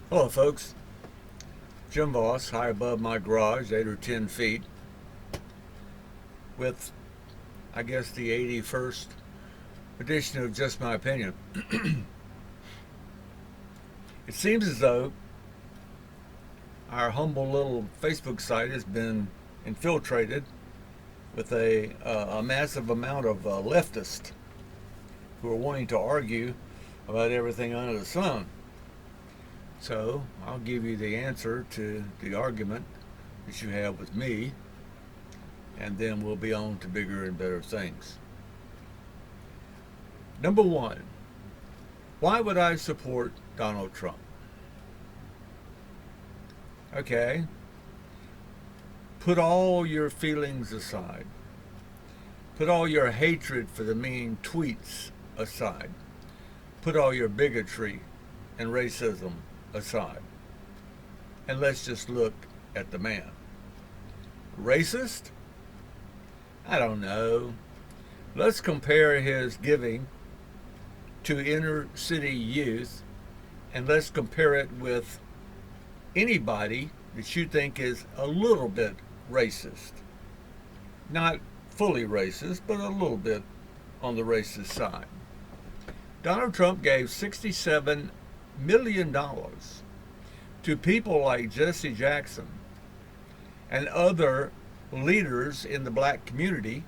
Hello, folks. Jim Voss, high above my garage, 8 or 10 feet, with, I guess, the 81st edition of Just My Opinion. It seems as though our humble little Facebook site has been infiltrated with a massive amount of leftists who are wanting to argue about everything under the sun. So I'll give you the answer to the argument that you have with me, and then we'll be on to bigger and better things. Number one, why would I support Donald Trump? Okay, put all your feelings aside. Put all your hatred for the mean tweets aside. Put all your bigotry and racism aside. And let's just look at the man. Racist? I don't know. Let's compare his giving to inner city youth, and let's compare it with anybody that you think is a little bit racist. Not fully racist, but a little bit on the racist side. Donald Trump gave $67 million to people like Jesse Jackson and other leaders in the black community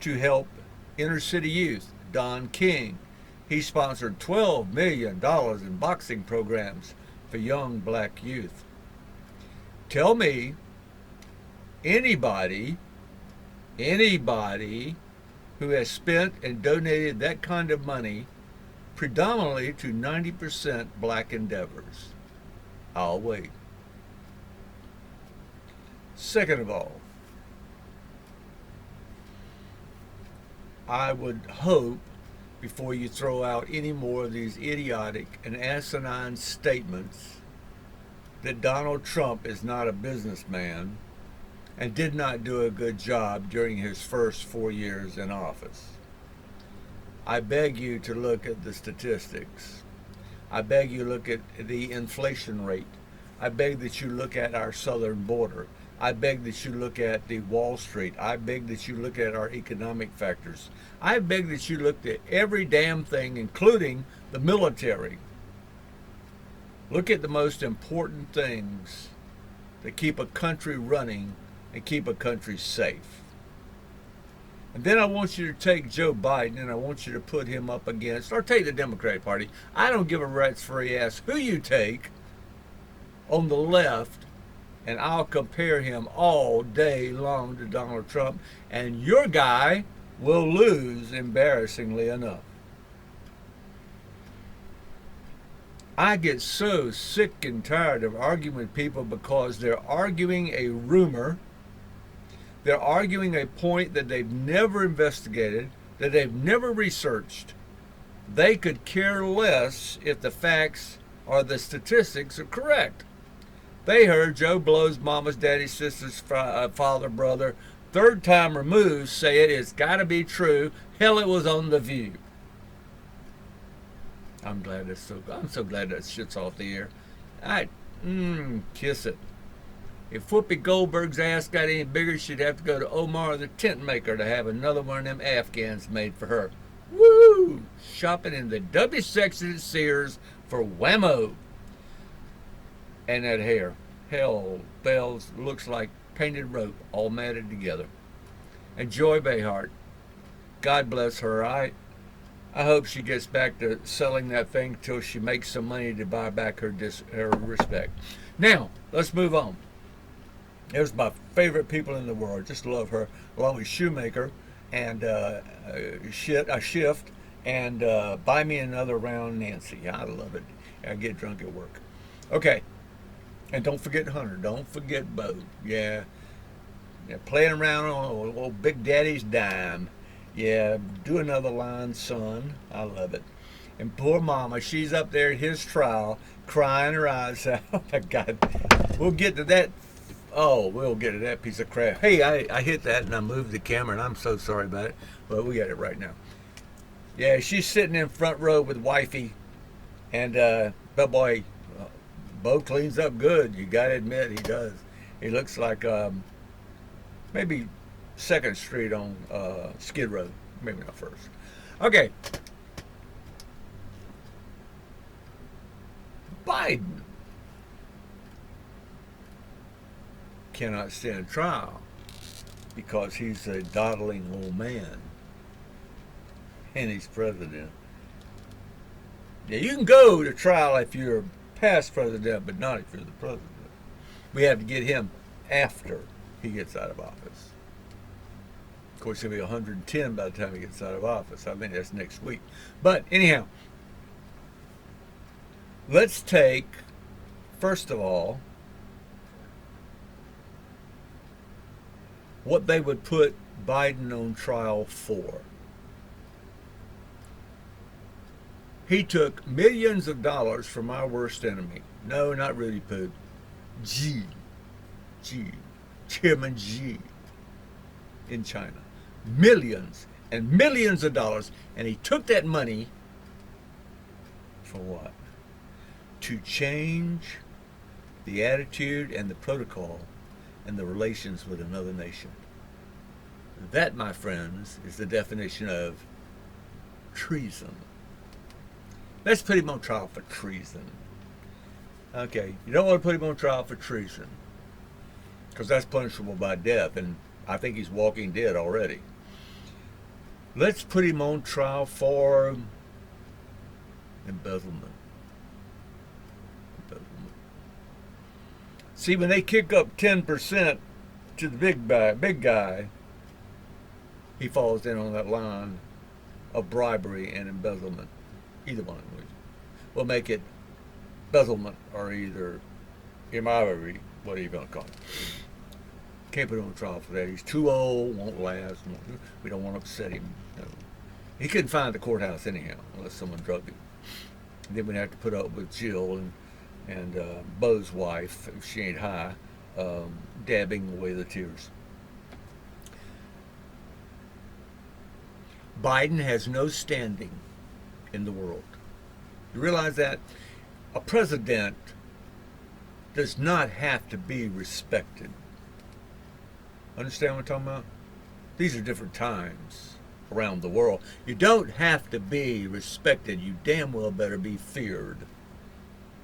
to help inner city youth. Don King, he sponsored $12 million in boxing programs for young black youth. Tell me anybody who has spent and donated that kind of money predominantly to 90% black endeavors. I'll wait. Second of all, I would hope, before you throw out any more of these idiotic and asinine statements, that Donald Trump is not a businessman and did not do a good job during his first 4 years in office. I beg you to look at the statistics. I beg you to look at the inflation rate. I beg that you look at our southern border. I beg that you look at the Wall Street. I beg that you look at our economic factors. I beg that you look at every damn thing, including the military. Look at the most important things that keep a country running and keep a country safe. And then I want you to take Joe Biden and I want you to put him up against, or take the Democratic Party. I don't give a rat's free ass who you take on the left, and I'll compare him all day long to Donald Trump, and your guy will lose, embarrassingly enough. I get so sick and tired of arguing with people because they're arguing a rumor. They're arguing a point that they've never investigated, that they've never researched. They could care less if the facts or the statistics are correct. They heard Joe Blow's mama's, daddy's, sister's, father, brother, third time removed say it. It's got to be true. Hell, it was on The View. I'm so glad that shit's off the air. Kiss it. If Whoopi Goldberg's ass got any bigger, she'd have to go to Omar the tent maker to have another one of them Afghans made for her. Woo! Shopping in the W section at Sears for whammo. And that hair. Hell, bells, looks like painted rope all matted together. And Joy Behar, God bless her. I hope she gets back to selling that thing till she makes some money to buy back her respect. Now, let's move on. There's my favorite people in the world. Just love her, along with Shoemaker and Shift and Buy Me Another Round Nancy. I love it. I get drunk at work. Okay. And don't forget Hunter. Don't forget Bo. Yeah. Playing around on old Big Daddy's dime. Yeah. Do another line, son. I love it. And poor mama, she's up there at his trial, crying her eyes out. Oh, my God. We'll get to that. Oh, we'll get to that piece of crap. Hey, I hit that and I moved the camera, and I'm so sorry about it. But we got it right now. Yeah, she's sitting in front row with wifey. And, but boy, Bo cleans up good. You got to admit he does. He looks like maybe Second Street on Skid Row. Maybe not First. Okay. Biden cannot stand trial because he's a dawdling old man and he's president. Yeah, you can go to trial if you're past president, but not if you're the president. We have to get him after he gets out of office. Of course, he'll be 110 by the time he gets out of office. I think that's next week. But anyhow, let's take, first of all, what they would put Biden on trial for. He took millions of dollars from our worst enemy. No, not Rudy Poo. Chairman Xi in China. Millions and millions of dollars. And he took that money for what? To change the attitude and the protocol and the relations with another nation. That, my friends, is the definition of treason. Let's put him on trial for treason. Okay, you don't want to put him on trial for treason because that's punishable by death, and I think he's walking dead already. Let's put him on trial for embezzlement. See, when they kick up 10% to the big guy, he falls in on that line of bribery and embezzlement. Either one will make it embezzlement or either immorality, whatever you're going to call it. Can't put him on trial for that. He's too old, won't last. We don't want to upset him. No. He couldn't find the courthouse anyhow unless someone drugged him. And then we'd have to put up with Jill and Bo's wife, if she ain't high, dabbing away the tears. Biden has no standing in the world. You realize that? A president does not have to be respected. Understand what I'm talking about? These are different times around the world. You don't have to be respected. You damn well better be feared.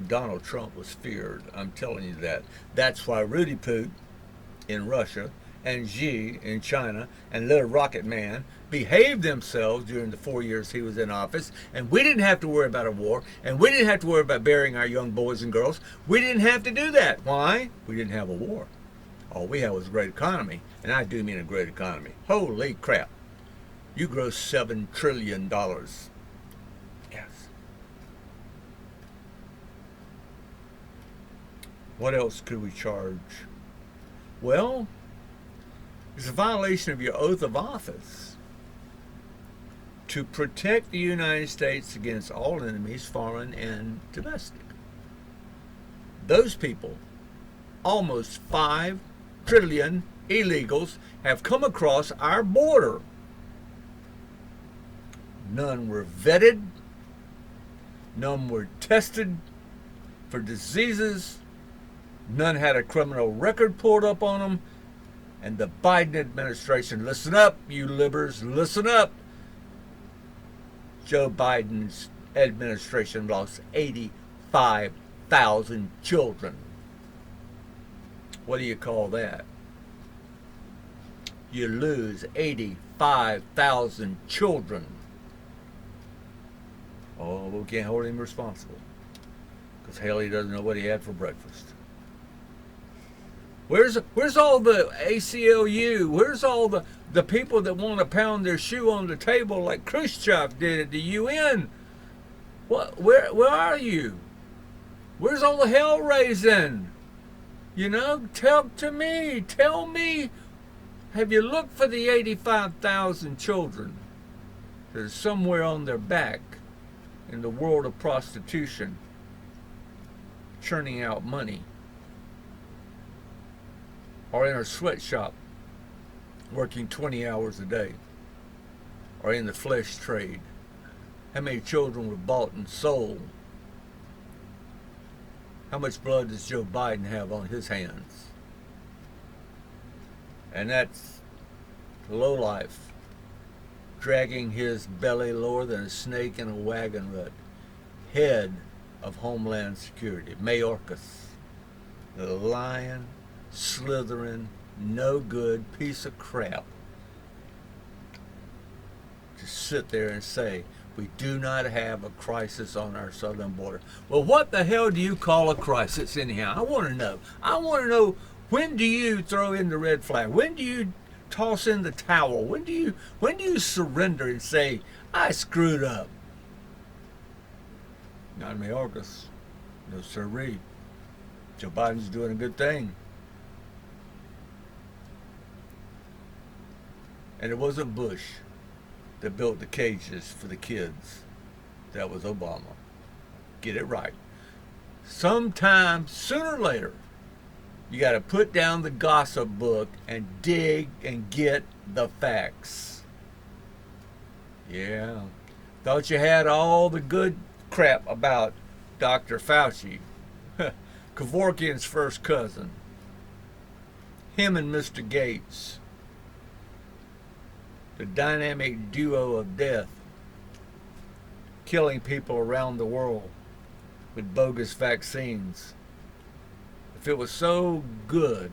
Donald Trump was feared. I'm telling you that. That's why Rudy Poo in Russia and Xi in China and Little Rocket Man behaved themselves during the 4 years he was in office, and we didn't have to worry about a war, and we didn't have to worry about burying our young boys and girls. We didn't have to do that. Why? We didn't have a war. All we had was a great economy, and I do mean a great economy. Holy crap. You gross $7 trillion. Yes. What else could we charge? Well, it's a violation of your oath of office to protect the United States against all enemies, foreign and domestic. Those people, almost 5 trillion illegals, have come across our border. None were vetted. None were tested for diseases. None had a criminal record pulled up on them. And the Biden administration, listen up, you libbers, listen up. Joe Biden's administration lost 85,000 children. What do you call that? You lose 85,000 children. Oh, we can't hold him responsible because hell, he doesn't know what he had for breakfast. Where's all the ACLU? Where's all the people that want to pound their shoe on the table like Khrushchev did at the UN? What? Where are you? Where's all the hell raising? You know, tell me, have you looked for the 85,000 children that are somewhere on their back in the world of prostitution, churning out money? Or in a sweatshop, working 20 hours a day, or in the flesh trade? How many children were bought and sold? How much blood does Joe Biden have on his hands? And that's lowlife, dragging his belly lower than a snake in a wagon rut. Head of Homeland Security, Mayorkas, the lying, slithering, no good piece of crap. To sit there and say, we do not have a crisis on our southern border. Well, what the hell do you call a crisis anyhow? I want to know. I want to know, when do you throw in the red flag? When do you toss in the towel? When do you surrender and say, I screwed up? Not in Mayorkas. No sirree. Joe Biden's doing a good thing. And it wasn't Bush that built the cages for the kids. That was Obama. Get it right. Sometime, sooner or later, you got to put down the gossip book and dig and get the facts. Yeah. Thought you had all the good crap about Dr. Fauci. Kevorkian's first cousin. Him and Mr. Gates. The dynamic duo of death, killing people around the world with bogus vaccines. If it was so good,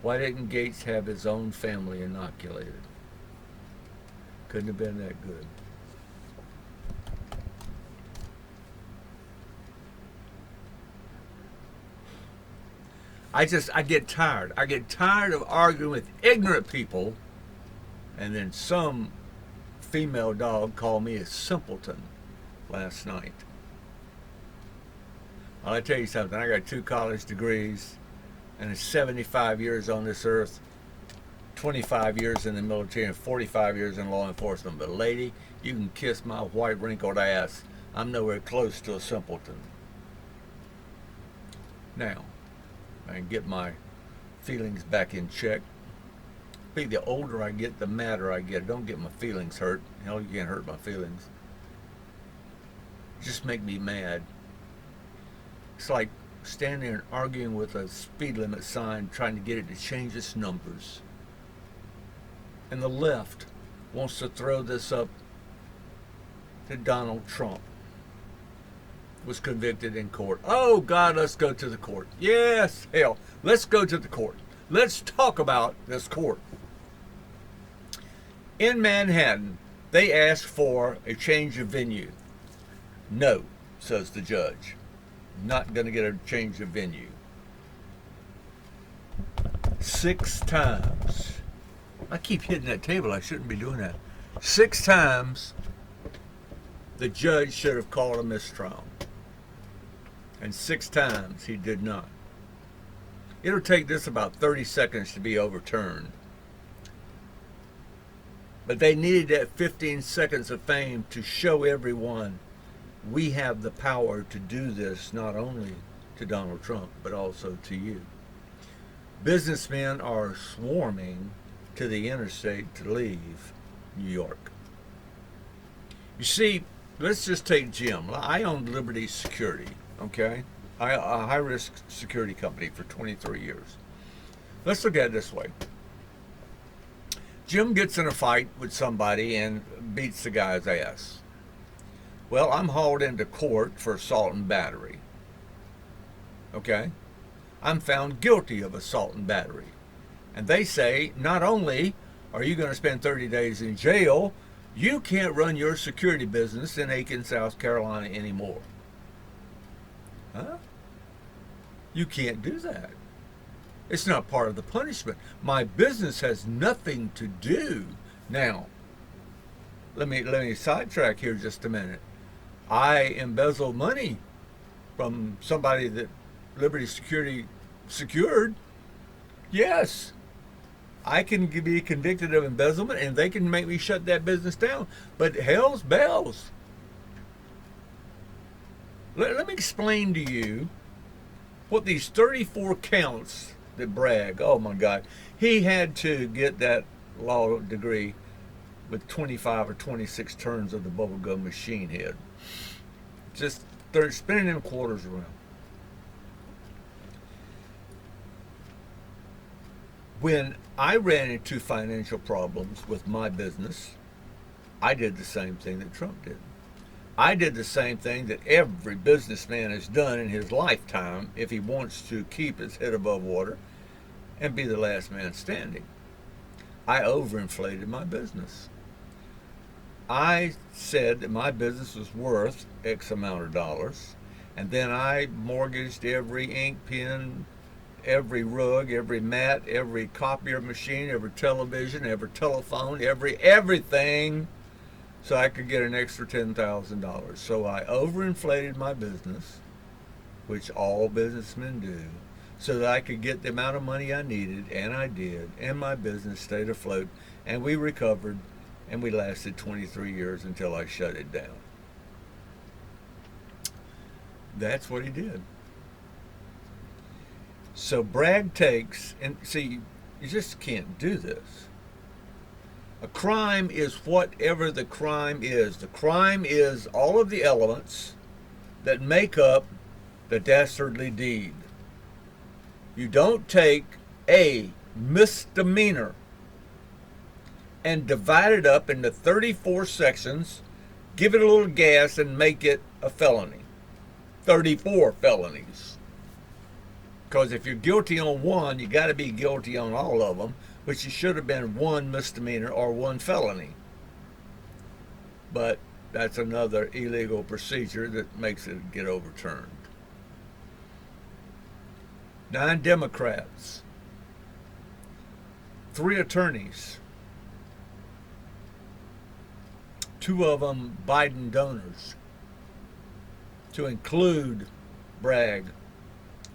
why didn't Gates have his own family inoculated? Couldn't have been that good. I get tired. I get tired of arguing with ignorant people, and then some female dog called me a simpleton last night. Well, I tell you something, I got 2 college degrees and 75 years on this earth, 25 years in the military and 45 years in law enforcement. But lady, you can kiss my white wrinkled ass. I'm nowhere close to a simpleton. Now, I can get my feelings back in check. The older I get, the madder I get. Don't get my feelings hurt. Hell, you can't hurt my feelings. Just make me mad. It's like standing there and arguing with a speed limit sign, trying to get it to change its numbers. And the left wants to throw this up to Donald Trump. Was convicted in court. Oh God, let's go to the court. Yes, hell, let's go to the court. Let's talk about this court. In Manhattan, they asked for a change of venue. No, says the judge. Not going to get a change of venue. 6 times. I keep hitting that table. I shouldn't be doing that. 6 times the judge should have called a mistrial. And 6 times he did not. It'll take this about 30 seconds to be overturned. But they needed that 15 seconds of fame to show everyone we have the power to do this, not only to Donald Trump, but also to you. Businessmen are swarming to the interstate to leave New York. You see, let's just take Jim. I owned Liberty Security. Okay, a high-risk security company for 23 years. Let's look at it this way. Jim gets in a fight with somebody and beats the guy's ass. Well, I'm hauled into court for assault and battery. Okay? I'm found guilty of assault and battery. And they say, not only are you going to spend 30 days in jail, you can't run your security business in Aiken, South Carolina anymore. Huh? You can't do that. It's not part of the punishment. My business has nothing to do. Now, let me sidetrack here just a minute. I embezzled money from somebody that Liberty Security secured. Yes, I can be convicted of embezzlement and they can make me shut that business down. But hell's bells. Let me explain to you what these 34 counts that Bragg, oh my God, he had to get that law degree with 25 or 26 turns of the bubblegum machine head. Just they're spinning them quarters around. When I ran into financial problems with my business, I did the same thing that Trump did. I did the same thing that every businessman has done in his lifetime if he wants to keep his head above water and be the last man standing. I overinflated my business. I said that my business was worth X amount of dollars, and then I mortgaged every ink pen, every rug, every mat, every copier machine, every television, every telephone, everything, so I could get an extra $10,000. So I overinflated my business, which all businessmen do, so that I could get the amount of money I needed, and I did, and my business stayed afloat, and we recovered, and we lasted 23 years until I shut it down. That's what he did. So Bragg takes, and see, you just can't do this. A crime is whatever the crime is. The crime is all of the elements that make up the dastardly deed. You don't take a misdemeanor and divide it up into 34 sections, give it a little gas, and make it a felony. 34 felonies. Because if you're guilty on one, you got to be guilty on all of them, which you should have been one misdemeanor or one felony. But that's another illegal procedure that makes it get overturned. 9 Democrats, 3 attorneys, 2 of them Biden donors, to include Bragg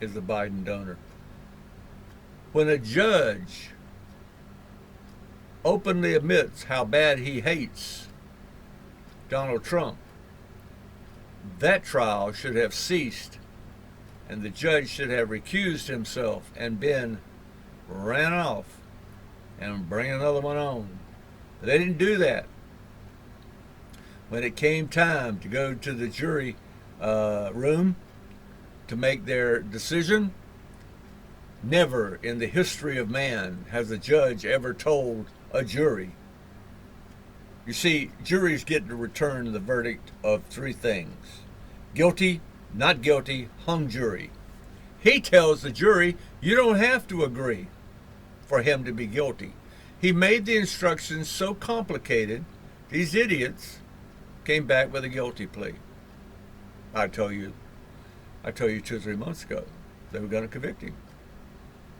as the Biden donor. When a judge openly admits how bad he hates Donald Trump, that trial should have ceased, and the judge should have recused himself and been ran off and bring another one on. But they didn't do that. When it came time to go to the jury room to make their decision, never in the history of man has a judge ever told a jury. You see, juries get to return the verdict of 3 things: guilty, not guilty, hung jury. He tells the jury, you don't have to agree for him to be guilty. He made the instructions so complicated, these idiots came back with a guilty plea. I told you 2 or 3 months ago they were going to convict him.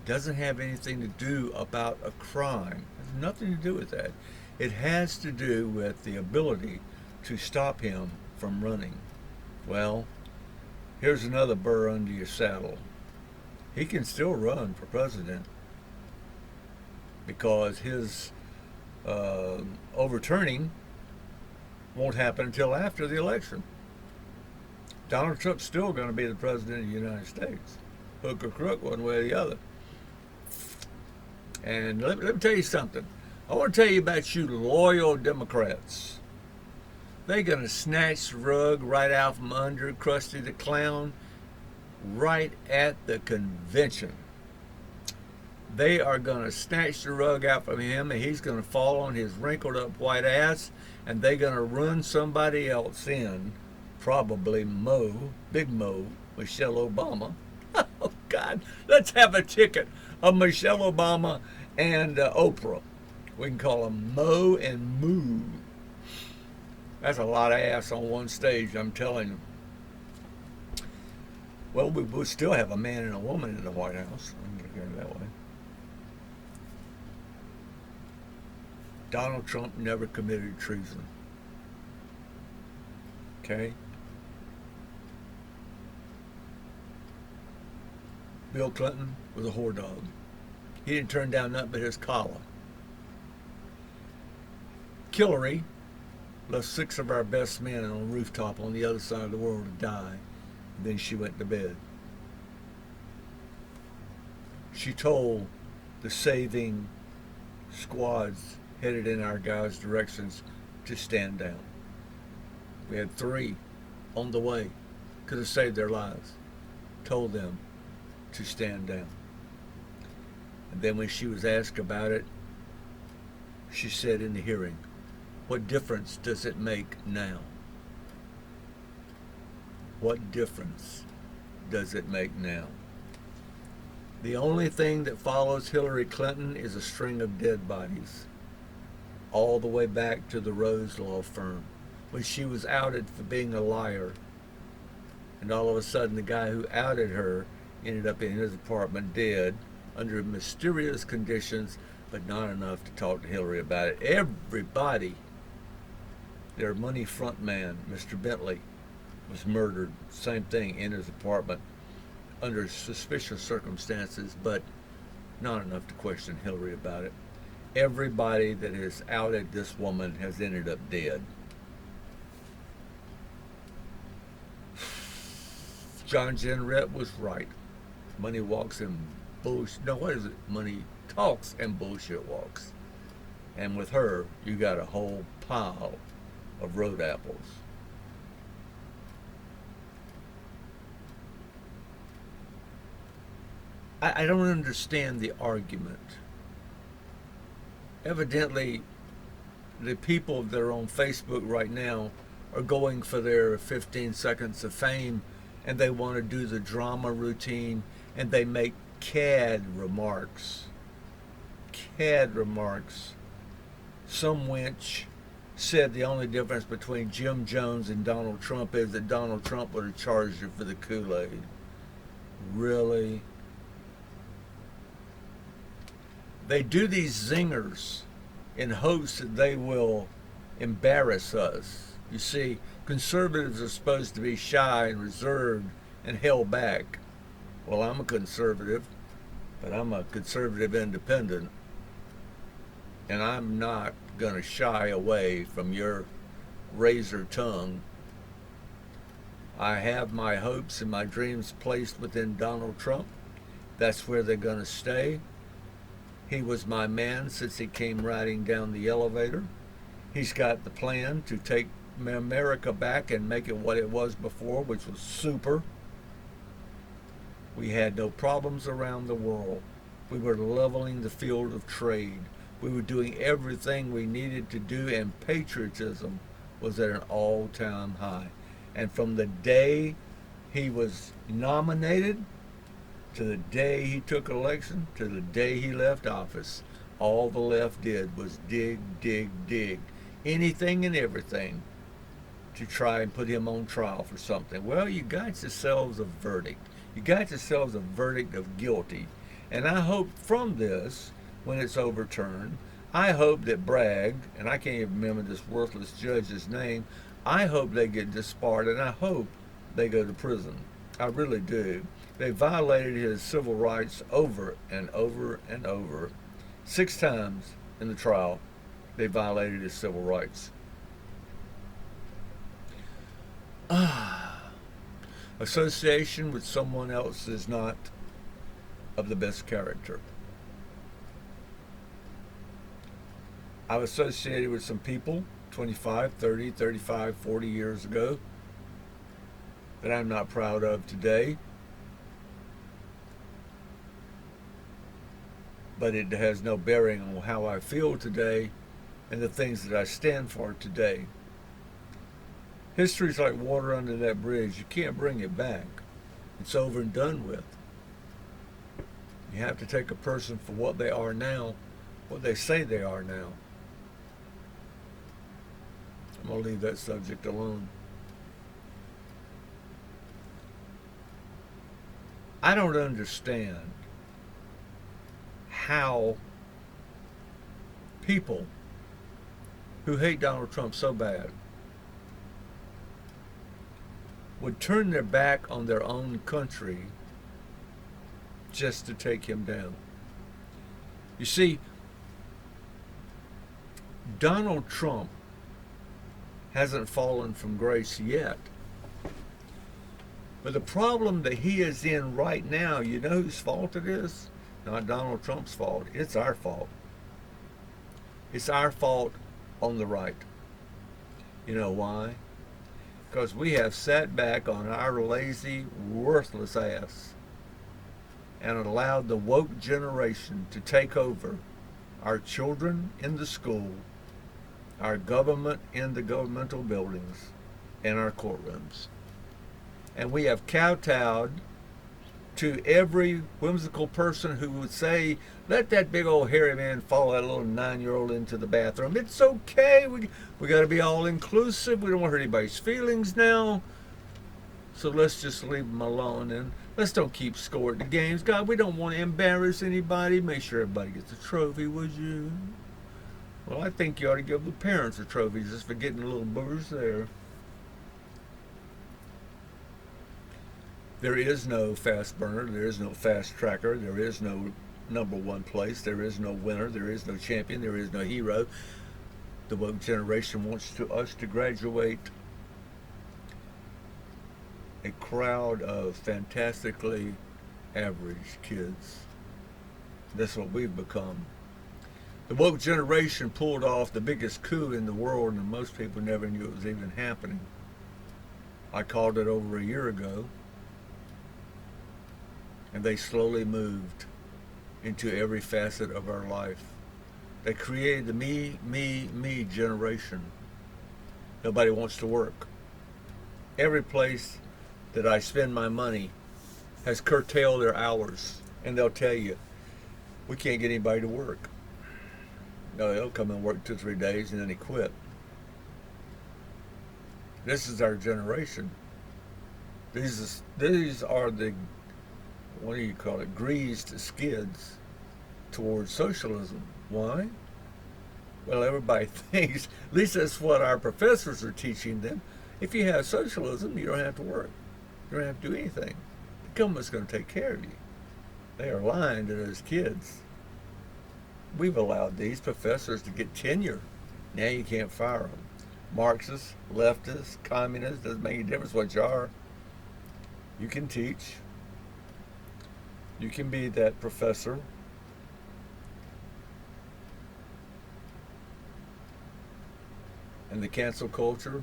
Doesn't have anything to do about a crime. It has nothing to do with that. It has to do with the ability to stop him from running. Well, here's another burr under your saddle. He can still run for president because his overturning won't happen until after the election. Donald Trump's still going to be the president of the United States, hook or crook, one way or the other. And let me tell you something. I want to tell you about you loyal Democrats. They're going to snatch the rug right out from under Krusty the Clown right at the convention. They are going to snatch the rug out from him, and he's going to fall on his wrinkled up white ass, and they're going to run somebody else in, probably Big Mo, Michelle Obama. Oh, God, let's have a ticket of Michelle Obama and Oprah. We can call them Mo and Moo. That's a lot of ass on one stage, I'm telling you. Well, we would still have a man and a woman in the White House. I'm going to go that way. Donald Trump never committed treason. Okay? Bill Clinton was a whore dog. He didn't turn down nothing but his collar. Hillary left 6 of our best men on a rooftop on the other side of the world to die. And then she went to bed. She told the saving squads headed in our guys' directions to stand down. We had 3 on the way could have saved their lives, told them to stand down. And then when she was asked about it, she said in the hearing, "What difference does it make now? What difference does it make now?" The only thing that follows Hillary Clinton is a string of dead bodies, all the way back to the Rose Law Firm, when she was outed for being a liar. And all of a sudden, the guy who outed her ended up in his apartment dead under mysterious conditions, but not enough to talk to Hillary about it. Everybody, their money front man, Mr. Bentley, was murdered. Same thing, in his apartment under suspicious circumstances, but not enough to question Hillary about it. Everybody that has outed this woman has ended up dead. John Jenrette was right. Money walks and bullshit. No, what is it? Money talks and bullshit walks. And with her, you got a whole pile of road apples. I don't understand the argument. Evidently, the people that are on Facebook right now are going for their 15 seconds of fame, and they want to do the drama routine, and they make cad remarks. Cad remarks. Some wench said the only difference between Jim Jones and Donald Trump is that Donald Trump would have charged her for the Kool-Aid. Really? They do these zingers in hopes that they will embarrass us. You see, conservatives are supposed to be shy and reserved and held back. Well, I'm a conservative, but I'm a conservative independent, and I'm not going to shy away from your razor tongue. I have my hopes and my dreams placed within Donald Trump. That's where they're going to stay. He was my man since he came riding down the elevator. He's got the plan to take America back and make it what it was before, which was super. We had no problems around the world. We were leveling the field of trade. We were doing everything we needed to do, and patriotism was at an all-time high. And from the day he was nominated to the day he took election, to the day he left office, all the left did was dig, dig, dig. Anything and everything to try and put him on trial for something. Well, you got yourselves a verdict. You got yourselves a verdict of guilty. And I hope from this, when it's overturned, I hope that Bragg, and I can't even remember this worthless judge's name, I hope they get disbarred, and I hope they go to prison. I really do. They violated his civil rights over and over and over. 6 times in the trial, they violated his civil rights. Association with someone else is not of the best character. I've associated with some people 25, 30, 35, 40 years ago that I'm not proud of today. But it has no bearing on how I feel today and the things that I stand for today. History's like water under that bridge. You can't bring it back. It's over and done with. You have to take a person for what they are now, what they say they are now. I'm going to leave that subject alone. I don't understand how people who hate Donald Trump so bad would turn their back on their own country just to take him down. You see, Donald Trump hasn't fallen from grace yet. But the problem that he is in right now, you know whose fault it is? Not Donald Trump's fault. It's our fault. It's our fault on the right. You know why? because we have sat back on our lazy, worthless ass and allowed the woke generation to take over our children in the school, our government in the governmental buildings, and our courtrooms. And we have kowtowed to every whimsical person who would say, let that big old hairy man follow that little 9-year-old into the bathroom. It's okay. We got to be all inclusive. We don't want to hurt anybody's feelings now. So let's just leave them alone and let's don't keep score at the games. God, we don't want to embarrass anybody. Make sure everybody gets a trophy, would you? Well, I think you ought to give the parents a trophy just for getting a little boogers there. There is no fast burner. There is no fast tracker. There is no number one place. There is no winner. There is no champion. There is no hero. The woke generation wants us to graduate a crowd of fantastically average kids. That's what we've become. The woke generation pulled off the biggest coup in the world, and most people never knew it was even happening. I called it over a year ago. And they slowly moved into every facet of our life. They created the me generation. Nobody wants to work. Every place that I spend my money has curtailed their hours. And they'll tell you, we can't get anybody to work. No, they'll come and work 2 or 3 days and then they quit. This is our generation. These are the, what do you call it, greased skids towards socialism. Why? Well, everybody thinks, at least that's what our professors are teaching them. If you have socialism, you don't have to work. You don't have to do anything. The government's going to take care of you. They are lying to those kids. We've allowed these professors to get tenure. Now you can't fire them. Marxists, leftists, communists, doesn't make any difference what you are. You can teach. You can be that professor. And the cancel culture,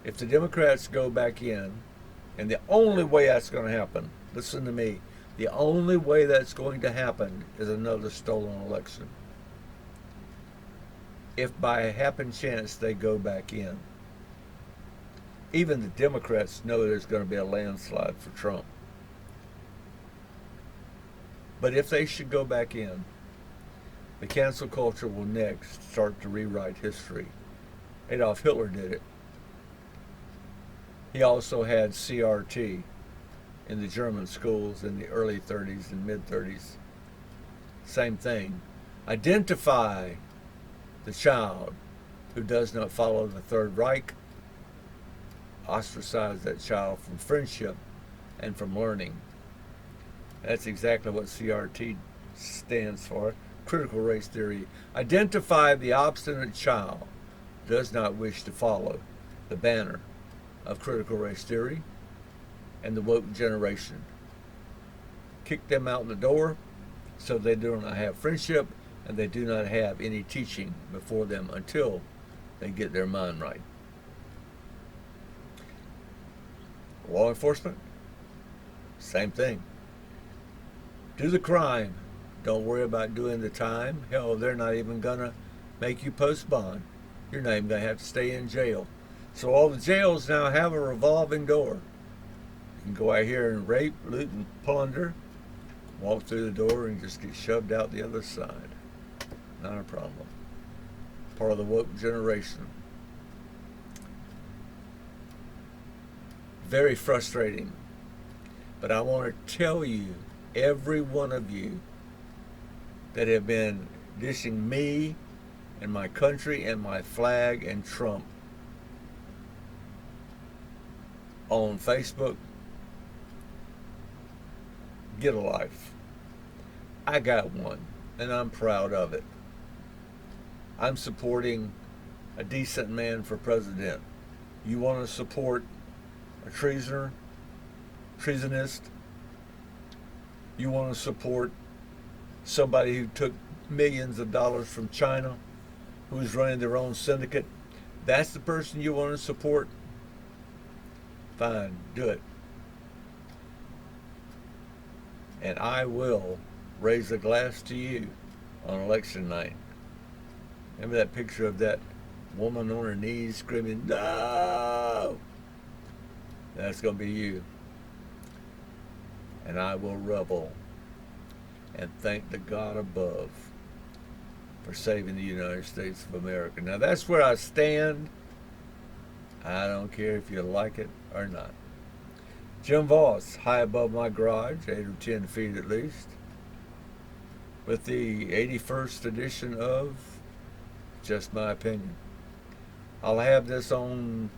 if the Democrats go back in, and the only way that's going to happen, listen to me, the only way that's going to happen is another stolen election. If by a happen chance they go back in, even the Democrats know there's going to be a landslide for Trump. But if they should go back in, the cancel culture will next start to rewrite history. Adolf Hitler did it. He also had CRT in the German schools in the early 30s and mid-30s. Same thing. Identify the child who does not follow the Third Reich. Ostracize that child from friendship and from learning. That's exactly what CRT stands for. Critical race theory. Identify the obstinate child who does not wish to follow the banner of critical race theory and the woke generation. Kick them out the door so they do not have friendship and they do not have any teaching before them until they get their mind right. Law enforcement, same thing. Do the crime. Don't worry about doing the time. Hell, they're not even going to make you post bond. You're not even going to have to stay in jail. So all the jails now have a revolving door. You can go out here and rape, loot, and plunder, walk through the door and just get shoved out the other side. Not a problem. Part of the woke generation. Very frustrating. But I want to tell you, every one of you that have been dishing me and my country and my flag and Trump on Facebook, get a life. I got one, and I'm proud of it. I'm supporting a decent man for president. You want to support a treasonist? You want to support somebody who took millions of dollars from China, who's running their own syndicate? that's the person you want to support, fine, do it. And I will raise a glass to you on election night. Remember that picture of that woman on her knees screaming, "No!" That's going to be you. And I will revel and thank the God above for saving the United States of America. Now that's where I stand. I don't care if you like it or not. Jim Voss, high above my garage, 8 or 10 feet at least, with the 81st edition of Just My Opinion. I'll have this on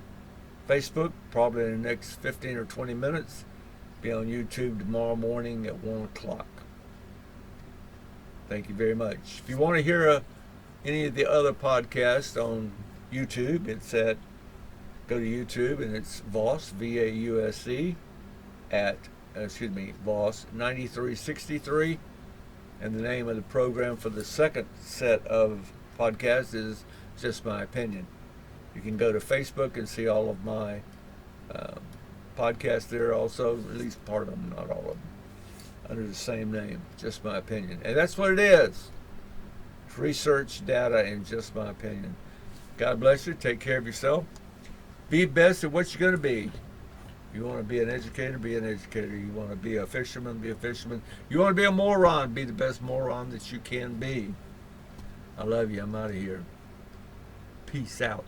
Facebook probably in the next 15 or 20 minutes. Be on YouTube tomorrow morning at 1 o'clock. Thank you very much. If you want to hear any of the other podcasts on YouTube, it's at, go to YouTube and it's Voss, V-A-U-S-E, Voss 9363. And the name of the program for the second set of podcasts is Just My Opinion. You can go to Facebook and see all of my podcasts there also, at least part of them, not all of them, under the same name, Just My Opinion. And that's what it is. It's research, data, and Just My Opinion. God bless you. Take care of yourself. Be best at what you're going to be. You want to be an educator, be an educator. You want to be a fisherman, be a fisherman. You want to be a moron, be the best moron that you can be. I love you. I'm out of here. Peace out.